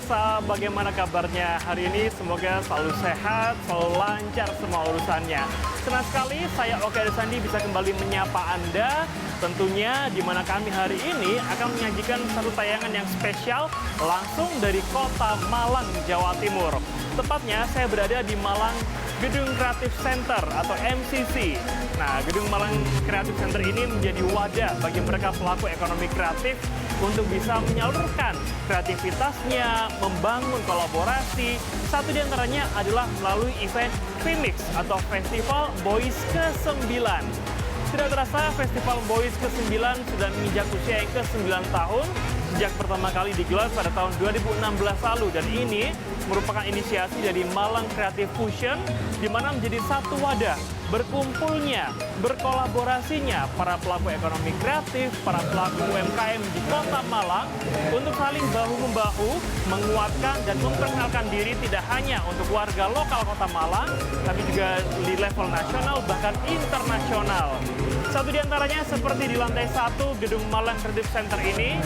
pemirsa, bagaimana kabarnya hari ini? Semoga selalu sehat, selalu lancar semua urusannya. Senang sekali saya Oke Sandi bisa kembali menyapa Anda. Tentunya di mana kami hari ini akan menyajikan satu tayangan yang spesial langsung dari kota Malang, Jawa Timur. Tepatnya saya berada di Malang Gedung Creative Center atau MCC. Nah, Gedung Malang Creative Center ini menjadi wadah bagi mereka pelaku ekonomi kreatif untuk bisa menyalurkan kreativitasnya, membangun kolaborasi. Satu di antaranya adalah melalui event Femix atau Festival Boys ke-9. Tidak terasa Festival Boys ke-9 sudah menginjak usia yang ke-9 tahun sejak pertama kali digelar pada tahun 2016 lalu, dan ini merupakan inisiasi dari Malang Creative Fusion di mana menjadi satu wadah berkumpulnya, berkolaborasinya para pelaku ekonomi kreatif, para pelaku UMKM di Kota Malang untuk saling bahu-membahu menguatkan dan memperkenalkan diri tidak hanya untuk warga lokal Kota Malang, tapi juga di level nasional bahkan internasional. Satu di antaranya seperti di lantai 1 Gedung Malang Creative Center ini,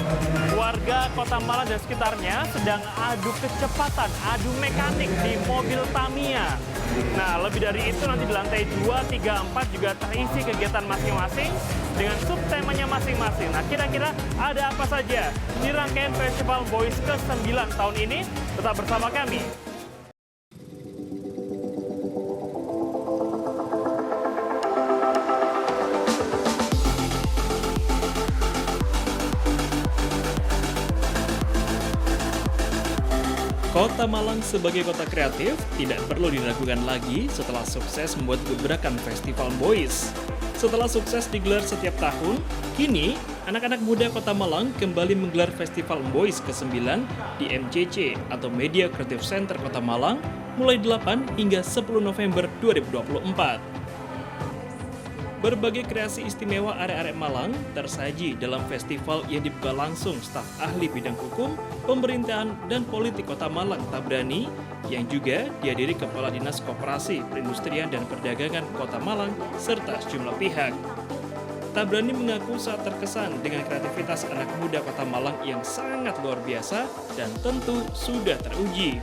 warga Kota Malang dan sekitarnya sedang adu kecepatan, adu mekanik di mobil Tamiya. Nah, lebih dari itu nanti di lantai 2, 3, 4 juga terisi kegiatan masing-masing dengan subtemanya masing-masing. Nah, kira-kira ada apa saja di rangkaian Festival Boys ke-9 tahun ini? Tetap bersama kami. Kota Malang sebagai kota kreatif tidak perlu diragukan lagi setelah sukses membuat gebrakan Festival Boys. Setelah sukses digelar setiap tahun, kini anak-anak muda Kota Malang kembali menggelar Festival Boys ke-9 di MCC atau Media Creative Center Kota Malang mulai 8 hingga 10 November 2024. Berbagai kreasi istimewa arek-arek Malang tersaji dalam festival yang dibuka langsung staf ahli bidang hukum, pemerintahan, dan politik Kota Malang Tabrani yang juga dihadiri Kepala Dinas Koperasi, Perindustrian, dan Perdagangan Kota Malang serta sejumlah pihak. Tabrani mengaku saat terkesan dengan kreativitas anak muda Kota Malang yang sangat luar biasa dan tentu sudah teruji.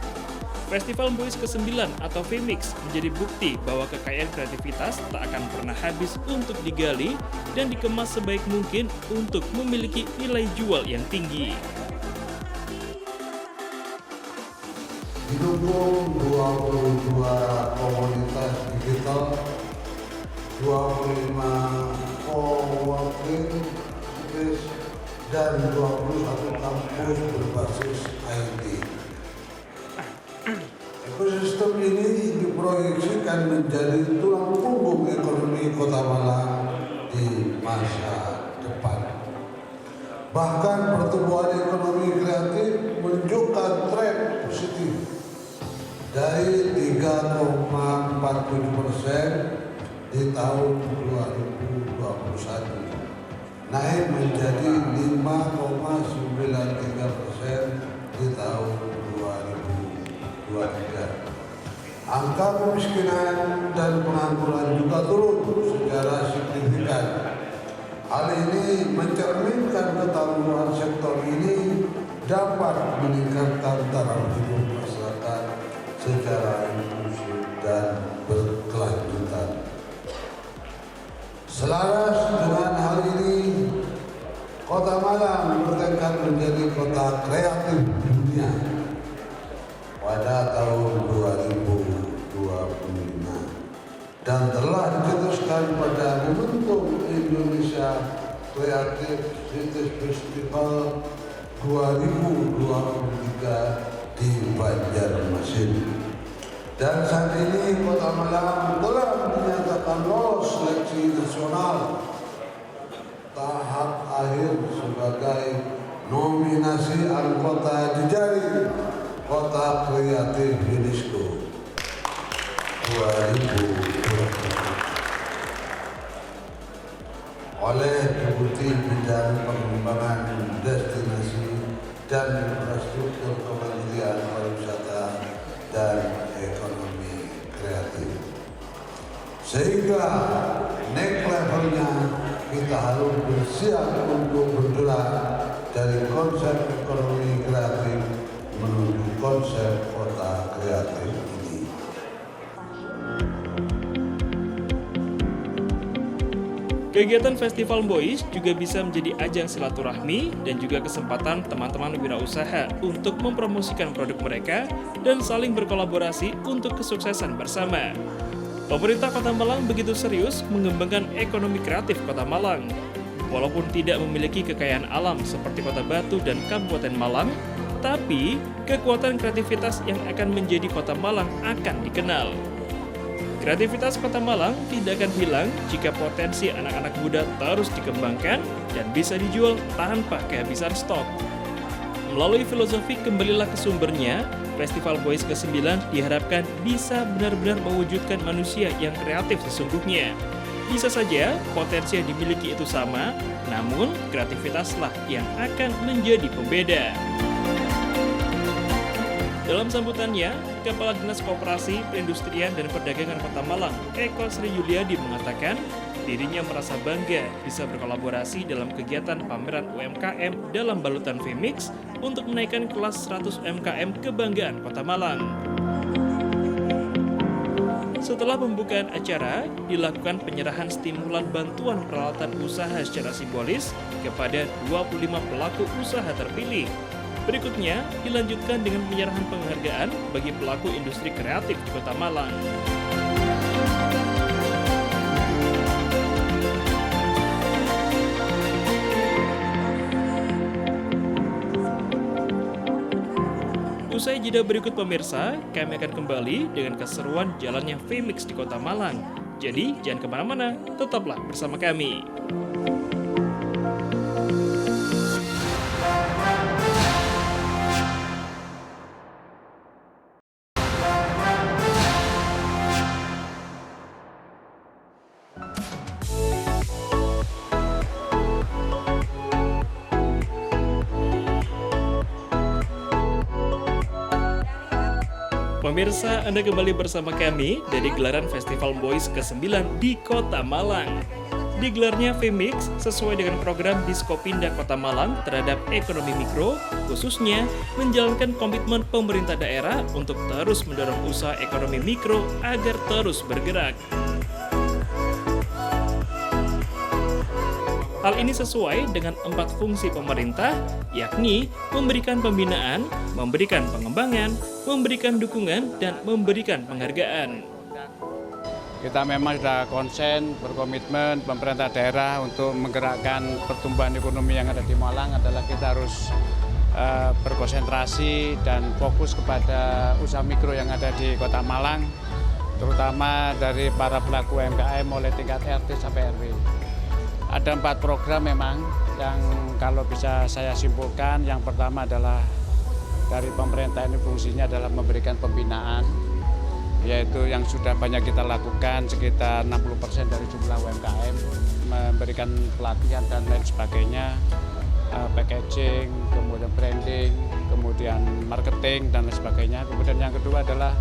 Festival Boys ke-9 atau Femix menjadi bukti bahwa kekayaan kreativitas tak akan pernah habis untuk digali dan dikemas sebaik mungkin untuk memiliki nilai jual yang tinggi. Didukung 22 komunitas digital, 25 co-working space, dan 21 kampus berbasis IT. Ekosistem ini diproyeksikan menjadi tulang punggung ekonomi Kota Malang di masa depan. Bahkan pertumbuhan ekonomi kreatif menunjukkan tren positif dari 3,47% di tahun 2021 naik menjadi 5,93% di tahun 2023. Angka kemiskinan dan pengangguran juga turun secara signifikan. Hal ini mencerminkan ketangguhan sektor ini dapat meningkatkan taraf hidup masyarakat secara inklusif dan berkelanjutan. Selaras dengan hal ini, Kota Malang bertekad menjadi kota kreatif dunia pada tahun 2025 dan telah dicetuskan pada momentum Indonesia Creative Cities Festival 2023 di Banjarmasin. Dan saat ini Kota Malang telah dinyatakan lolos seleksi nasional tahap akhir sebagai nominasi anggota jejari Kota Kreatif UNESCO 2020 oleh Deputi Bidang Pengembangan Destinasi dan Infrastruktur Kementerian Pariwisata dan Ekonomi Kreatif. Sehingga next levelnya kita harus bersiap untuk bergerak dari konsep ekonomi kreatif menuju konsep kota kreatif ini. Kegiatan Festival Boys juga bisa menjadi ajang silaturahmi dan juga kesempatan teman-teman wirausaha untuk mempromosikan produk mereka dan saling berkolaborasi untuk kesuksesan bersama. Pemerintah Kota Malang begitu serius mengembangkan ekonomi kreatif Kota Malang. Walaupun tidak memiliki kekayaan alam seperti Kota Batu dan Kabupaten Malang, tapi kekuatan kreativitas yang akan menjadi Kota Malang akan dikenal. Kreativitas Kota Malang tidak akan hilang jika potensi anak-anak muda terus dikembangkan dan bisa dijual tanpa kehabisan stok. Melalui filosofi kembalilah ke sumbernya, Festival Boys ke-9 diharapkan bisa benar-benar mewujudkan manusia yang kreatif sesungguhnya. Bisa saja potensi yang dimiliki itu sama, namun kreativitaslah yang akan menjadi pembeda. Dalam sambutannya, Kepala Dinas Koperasi, Perindustrian, dan Perdagangan Kota Malang, Eko Sri Yuliadi mengatakan, dirinya merasa bangga bisa berkolaborasi dalam kegiatan pameran UMKM dalam balutan Femix untuk menaikkan kelas 100 UMKM kebanggaan Kota Malang. Setelah pembukaan acara, dilakukan penyerahan stimulan bantuan peralatan usaha secara simbolis kepada 25 pelaku usaha terpilih. Berikutnya, dilanjutkan dengan penyerahan penghargaan bagi pelaku industri kreatif di Kota Malang. Usai jeda berikut pemirsa, kami akan kembali dengan keseruan jalannya Femix di Kota Malang. Jadi, jangan kemana-mana, tetaplah bersama kami. Pemirsa, Anda kembali bersama kami dari gelaran Festival Boys ke-9 di Kota Malang. Digelarnya Femix sesuai dengan program Diskopindah Kota Malang terhadap ekonomi mikro, khususnya menjalankan komitmen pemerintah daerah untuk terus mendorong usaha ekonomi mikro agar terus bergerak. Hal ini sesuai dengan 4 fungsi pemerintah, yakni memberikan pembinaan, memberikan pengembangan, memberikan dukungan, dan memberikan penghargaan. Kita memang sudah konsen, berkomitmen pemerintah daerah untuk menggerakkan pertumbuhan ekonomi yang ada di Malang adalah kita harus berkonsentrasi dan fokus kepada usaha mikro yang ada di Kota Malang, terutama dari para pelaku UMKM mulai tingkat RT sampai RW. Ada 4 program memang yang kalau bisa saya simpulkan, yang pertama adalah dari pemerintah ini fungsinya adalah memberikan pembinaan, yaitu yang sudah banyak kita lakukan sekitar 60% dari jumlah UMKM, memberikan pelatihan dan lain sebagainya, packaging, kemudian branding, kemudian marketing dan lain sebagainya. Kemudian yang kedua adalah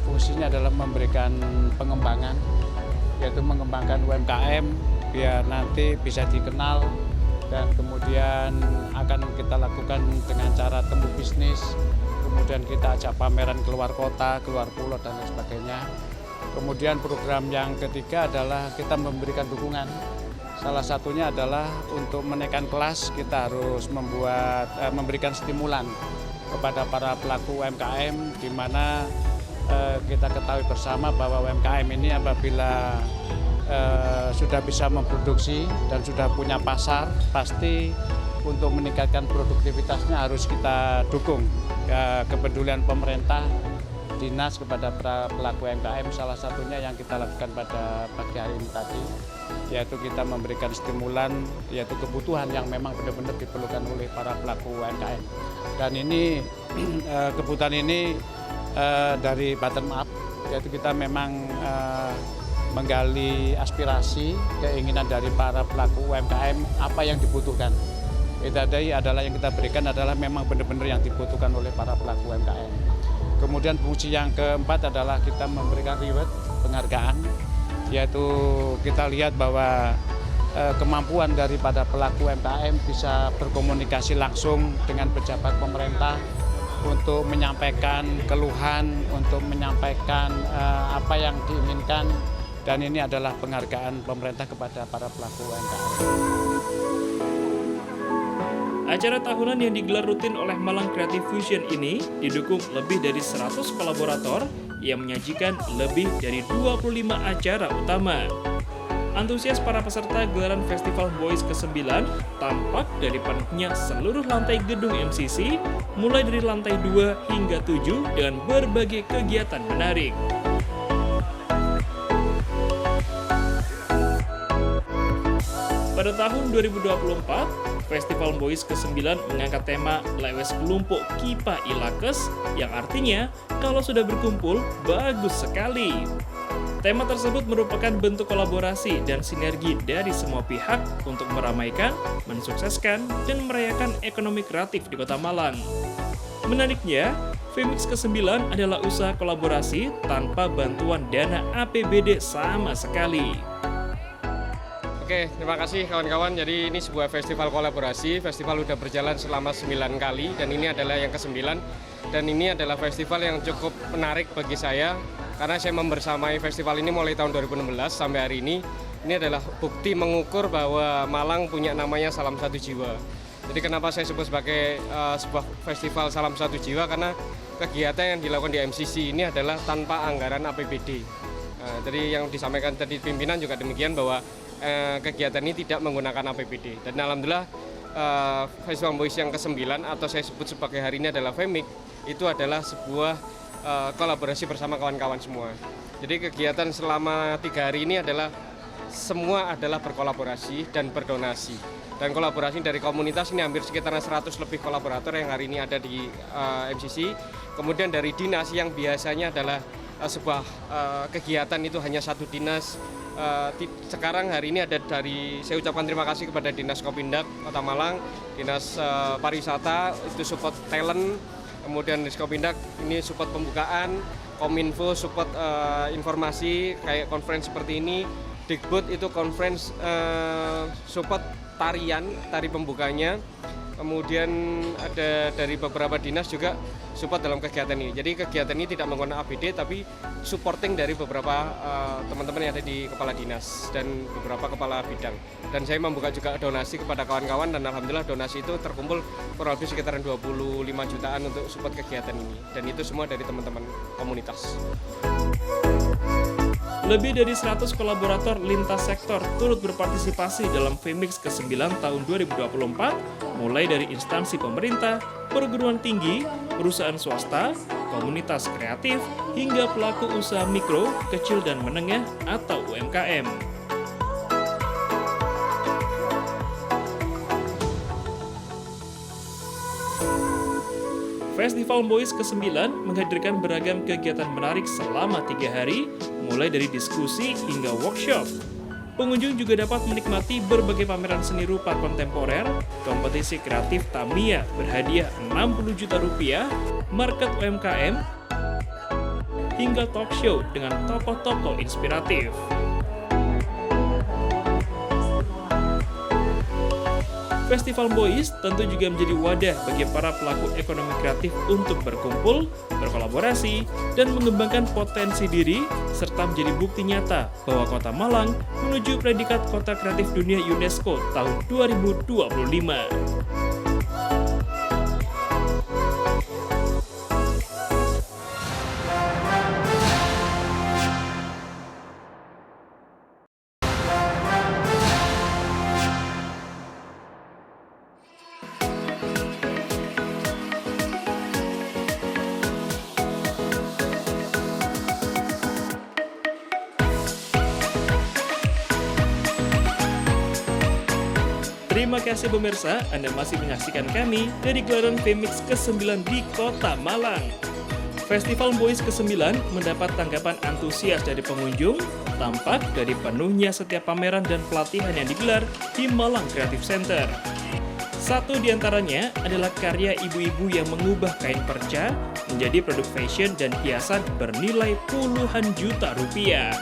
fungsinya adalah memberikan pengembangan, yaitu mengembangkan UMKM biar nanti bisa dikenal dan kemudian akan kita lakukan dengan cara temu bisnis, kemudian kita ajak pameran keluar kota, keluar pulau dan lain sebagainya. Kemudian program yang ketiga adalah kita memberikan dukungan. Salah satunya adalah untuk menaikkan kelas kita harus memberikan stimulan kepada para pelaku UMKM, di mana kita ketahui bersama bahwa UMKM ini apabila sudah bisa memproduksi dan sudah punya pasar, pasti untuk meningkatkan produktivitasnya harus kita dukung. Kepedulian pemerintah, dinas kepada pelaku UMKM salah satunya yang kita lakukan pada pagi hari ini tadi, yaitu kita memberikan stimulan, yaitu kebutuhan yang memang benar-benar diperlukan oleh para pelaku UMKM. Dan ini kebutuhan ini dari bottom up, yaitu kita memang menggali aspirasi, keinginan dari para pelaku UMKM apa yang dibutuhkan. Itu adalah yang kita berikan adalah memang benar-benar yang dibutuhkan oleh para pelaku UMKM. Kemudian fungsi yang keempat adalah kita memberikan reward, penghargaan, yaitu kita lihat bahwa kemampuan daripada pelaku UMKM bisa berkomunikasi langsung dengan pejabat pemerintah, untuk menyampaikan keluhan, untuk menyampaikan apa yang diinginkan, dan ini adalah penghargaan pemerintah kepada para pelaku UMKM. Acara tahunan yang digelar rutin oleh Malang Creative Fusion ini didukung lebih dari 100 kolaborator yang menyajikan lebih dari 25 acara utama. Antusias para peserta gelaran Festival Boys ke-9 tampak dari penuhnya seluruh lantai gedung MCC, mulai dari lantai 2 hingga 7 dengan berbagai kegiatan menarik. Pada tahun 2024, Festival Boys ke-9 mengangkat tema Lewes Kelumpuk Kipa Ilakes, yang artinya kalau sudah berkumpul, bagus sekali. Tema tersebut merupakan bentuk kolaborasi dan sinergi dari semua pihak untuk meramaikan, mensukseskan, dan merayakan ekonomi kreatif di Kota Malang. Menariknya, Femix ke-9 adalah usaha kolaborasi tanpa bantuan dana APBD sama sekali. Oke, terima kasih kawan-kawan. Jadi ini sebuah festival kolaborasi. Festival sudah berjalan selama 9 kali dan ini adalah yang ke-9. Dan ini adalah festival yang cukup menarik bagi saya karena saya membersamai festival ini mulai tahun 2016 sampai hari ini. Ini adalah bukti mengukur bahwa Malang punya namanya Salam Satu Jiwa. Jadi kenapa saya sebut sebagai sebuah festival Salam Satu Jiwa, karena kegiatan yang dilakukan di MCC ini adalah tanpa anggaran APBD. Jadi yang disampaikan tadi pimpinan juga demikian bahwa kegiatan ini tidak menggunakan APBD. Dan alhamdulillah Festival Boys yang ke-9 atau saya sebut sebagai hari ini adalah Femix, itu adalah sebuah kolaborasi bersama kawan-kawan semua. Jadi kegiatan selama 3 hari ini adalah semua adalah berkolaborasi dan berdonasi. Dan kolaborasi dari komunitas ini hampir sekitar 100 lebih kolaborator yang hari ini ada di MCC. Kemudian dari dinas yang biasanya adalah sebuah kegiatan itu hanya satu dinas. Sekarang hari ini ada saya ucapkan terima kasih kepada Dinas Kopindak Kota Malang, Dinas Pariwisata itu support talent, kemudian Dinas Kopindak ini support pembukaan, Kominfo support informasi kayak conference seperti ini, Dikbud itu conference support tari pembukanya, kemudian ada dari beberapa dinas juga support dalam kegiatan ini. Jadi kegiatan ini tidak menggunakan APD tapi supporting dari beberapa teman-teman yang ada di kepala dinas dan beberapa kepala bidang. Dan saya membuka juga donasi kepada kawan-kawan dan alhamdulillah donasi itu terkumpul kurang lebih sekitaran 25 jutaan untuk support kegiatan ini. Dan itu semua dari teman-teman komunitas. Lebih dari 100 kolaborator lintas sektor turut berpartisipasi dalam Femix ke-9 tahun 2024, mulai dari instansi pemerintah, perguruan tinggi, perusahaan swasta, komunitas kreatif, hingga pelaku usaha mikro, kecil dan menengah atau UMKM. Festival Boys ke-9 menghadirkan beragam kegiatan menarik selama 3 hari, mulai dari diskusi hingga workshop. Pengunjung juga dapat menikmati berbagai pameran seni rupa kontemporer, kompetisi kreatif Tamiya berhadiah Rp60 juta, market UMKM, hingga talk show dengan tokoh-tokoh inspiratif. Festival Boys tentu juga menjadi wadah bagi para pelaku ekonomi kreatif untuk berkumpul, berkolaborasi, dan mengembangkan potensi diri, serta menjadi bukti nyata bahwa Kota Malang menuju predikat Kota Kreatif Dunia UNESCO tahun 2025. Terima kasih pemirsa, Anda masih menyaksikan kami dari gelaran Femix ke-9 di Kota Malang. Festival Boys ke-9 mendapat tanggapan antusias dari pengunjung, tampak dari penuhnya setiap pameran dan pelatihan yang digelar di Malang Creative Center. Satu di antaranya adalah karya ibu-ibu yang mengubah kain perca menjadi produk fashion dan hiasan bernilai puluhan juta rupiah.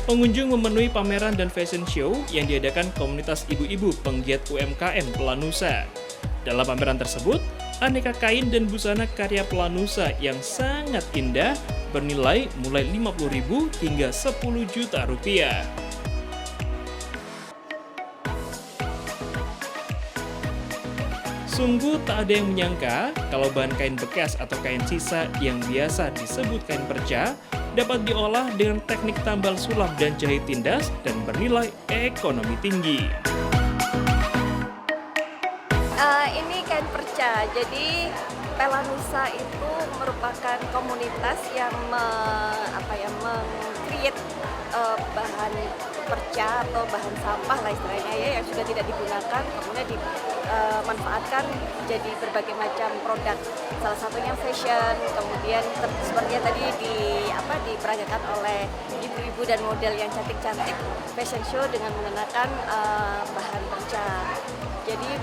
Pengunjung memenuhi pameran dan fashion show yang diadakan komunitas ibu-ibu penggiat UMKM Pelanusa. Dalam pameran tersebut, aneka kain dan busana karya Pelanusa yang sangat indah bernilai mulai Rp50.000 hingga Rp10 juta. Sungguh tak ada yang menyangka kalau bahan kain bekas atau kain sisa yang biasa disebut kain perca dapat diolah dengan teknik tambal sulap dan jahit tindas dan bernilai ekonomi tinggi. Ini kain perca, jadi Pelanusa itu merupakan komunitas yang meng-create bahan perca atau bahan sampah lah istilahnya ya, yang sudah tidak digunakan kemudian dimanfaatkan jadi berbagai macam produk, salah satunya fashion, kemudian seperti yang tadi diperagakan oleh ibu-ibu dan model yang cantik-cantik, fashion show dengan menggunakan bahan perca. Jadi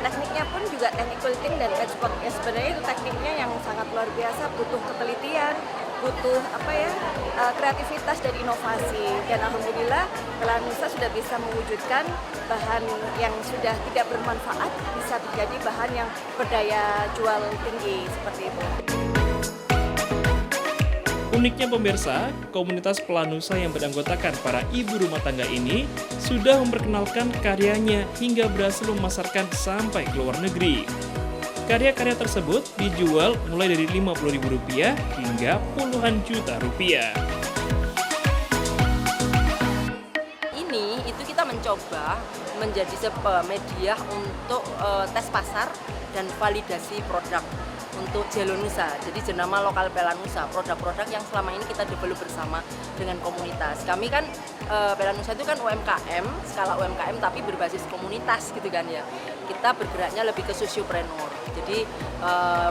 tekniknya pun juga teknik quilting dan export. Ya sebenarnya itu tekniknya yang sangat luar biasa, butuh ketelitian, butuh kreativitas dan inovasi. Dan alhamdulillah Pelanusa sudah bisa mewujudkan bahan yang sudah tidak bermanfaat bisa menjadi bahan yang berdaya jual tinggi seperti itu. Uniknya pemirsa, komunitas Pelanusa yang beranggotakan para ibu rumah tangga ini sudah memperkenalkan karyanya hingga berhasil memasarkan sampai ke luar negeri. Karya-karya tersebut dijual mulai dari Rp50.000 hingga puluhan juta rupiah. Ini itu kita mencoba menjadi sebuah media untuk tes pasar dan validasi produk untuk Jelonusa, jadi jenama lokal Pelanusa, produk-produk yang selama ini kita develop bersama dengan komunitas. Kami kan Pelanusa itu kan UMKM, skala UMKM tapi berbasis komunitas gitu kan ya. Kita bergeraknya lebih ke sociopreneur, jadi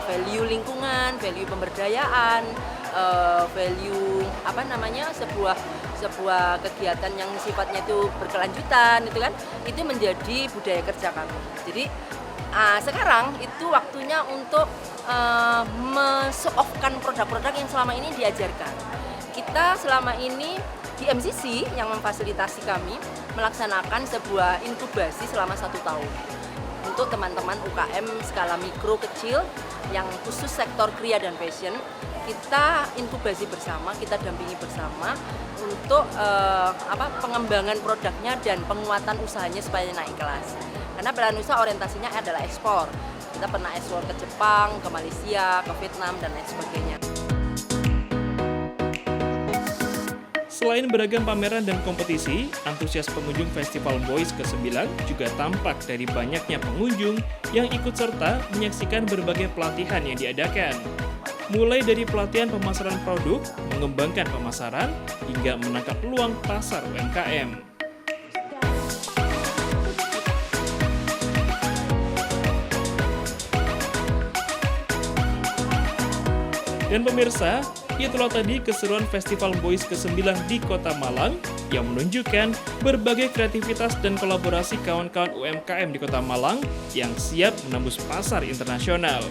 value lingkungan, value pemberdayaan, value sebuah kegiatan yang sifatnya itu berkelanjutan itu kan, itu menjadi budaya kerja kami. Jadi sekarang itu waktunya untuk men-show-off-kan produk-produk yang selama ini diajarkan. Kita selama ini di MCC yang memfasilitasi kami melaksanakan sebuah inkubasi selama 1 tahun untuk teman-teman UKM skala mikro kecil yang khusus sektor kria dan fashion. Kita inkubasi bersama, kita dampingi bersama untuk pengembangan produknya dan penguatan usahanya supaya naik kelas. Karena Pelanusa orientasinya adalah ekspor. Kita pernah ekspor ke Jepang, ke Malaysia, ke Vietnam, dan lain sebagainya. Selain beragam pameran dan kompetisi, antusias pengunjung Festival Boys ke-9 juga tampak dari banyaknya pengunjung yang ikut serta menyaksikan berbagai pelatihan yang diadakan. Mulai dari pelatihan pemasaran produk, mengembangkan pemasaran, hingga menangkap peluang pasar UMKM. Dan pemirsa, itulah tadi keseruan Festival Boys ke-9 di Kota Malang yang menunjukkan berbagai kreativitas dan kolaborasi kawan-kawan UMKM di Kota Malang yang siap menembus pasar internasional.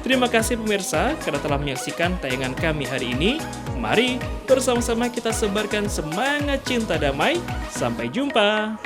Terima kasih pemirsa karena telah menyaksikan tayangan kami hari ini. Mari bersama-sama kita sebarkan semangat cinta damai. Sampai jumpa.